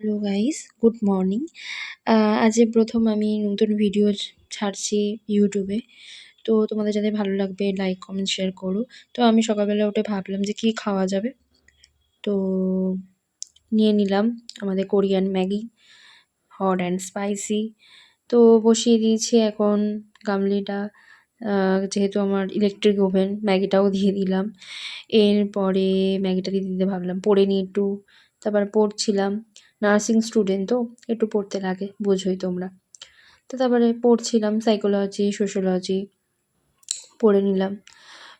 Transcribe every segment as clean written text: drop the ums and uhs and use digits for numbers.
Hello guys, good morning. আজ প্রথম আমি নতুন ভিডিও ছাড়ছি ইউটিউবে। তো তোমাদের যাদের ভালো লাগবে লাইক, কমেন্ট, শেয়ার করো। তো আমি সকালবেলা উঠে ভাবলাম যে কী খাওয়া যাবে? তো নিয়ে নিলাম আমাদের Korean Maggi, hot and spicy. তো বসিয়ে দিয়েছি এখন গামলিটা। যেহেতু আমার ইলেকট্রিক ওভেন, ম্যাগিটাও দিয়ে দিলাম। এরপরে ম্যাগিটা দিতে দিতে ভাবলাম পড়ে নিই একটু। তারপর পড়ছিলাম। নার্সিং স্টুডেন্ট তো একটু পড়তে লাগে, বোঝোই তোমরা। তো তারপরে পড়ছিলাম সাইকোলজি, সোশ্যোলজি পড়ে নিলাম।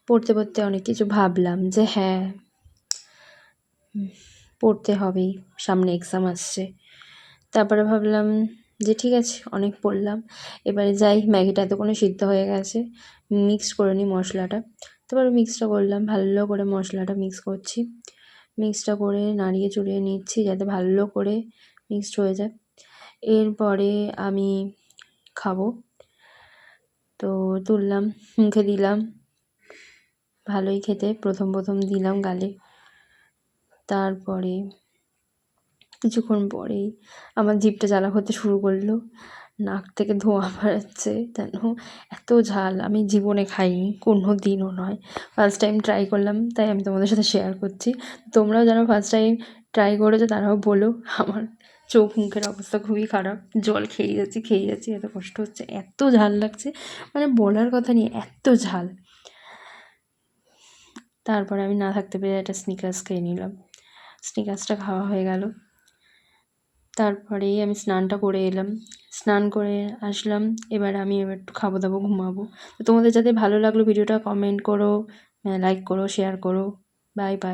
পড়তে পড়তে অনেক কিছু ভাবলাম যে হ্যাঁ, পড়তে হবেই, সামনে এক্সাম আসছে। তারপরে ভাবলাম যে ঠিক আছে, অনেক পড়লাম, এবারে যাই, ম্যাগিটা এতক্ষণে সিদ্ধ হয়ে গেছে, মিক্সড করে নিই মশলাটা। তারপরে মিক্সটা করলাম, ভালো করে মশলাটা মিক্স করছি। মিক্সটা করে নাড়িয়ে চড়িয়ে নিচ্ছি যাতে ভালো করে মিক্সড হয়ে যায়। এরপরে আমি খাবো। তো তুললাম, মুখে দিলাম, ভালোই খেতে। প্রথম দিলাম গালে। তারপরে কিছুক্ষণ পরেই আমার জিভটা জ্বালা করতে শুরু করলো। নাক থেকে ধোঁয়া বেরোচ্ছে যেন, এত ঝাল আমি জীবনে খাইনি, কোনো দিনও নয়। ফার্স্ট টাইম ট্রাই করলাম, তাই আমি তোমাদের সাথে শেয়ার করছি। তোমরাও যারা ফার্স্ট টাইম ট্রাই করেছো তারাও বলো। আমার চোখ মুখের অবস্থা খুবই খারাপ, জল খেয়ে যাচ্ছি, এত কষ্ট হচ্ছে, এত ঝাল লাগছে, মানে বলার কথা নেই, এত ঝাল। তারপরে আমি না থাকতে পেরে একটা স্নিকার্স খেয়ে নিলাম। স্নিকার্সটা খাওয়া হয়ে গেল। তারপরেই আমি স্নানটা করে এলাম। স্নান করে আসলাম। এবার একটু খাবো দাবো, ঘুমাবো। তো তোমাদের যাদের ভালো লাগলো ভিডিওটা কমেন্ট করো, লাইক করো, শেয়ার করো। Bye bye.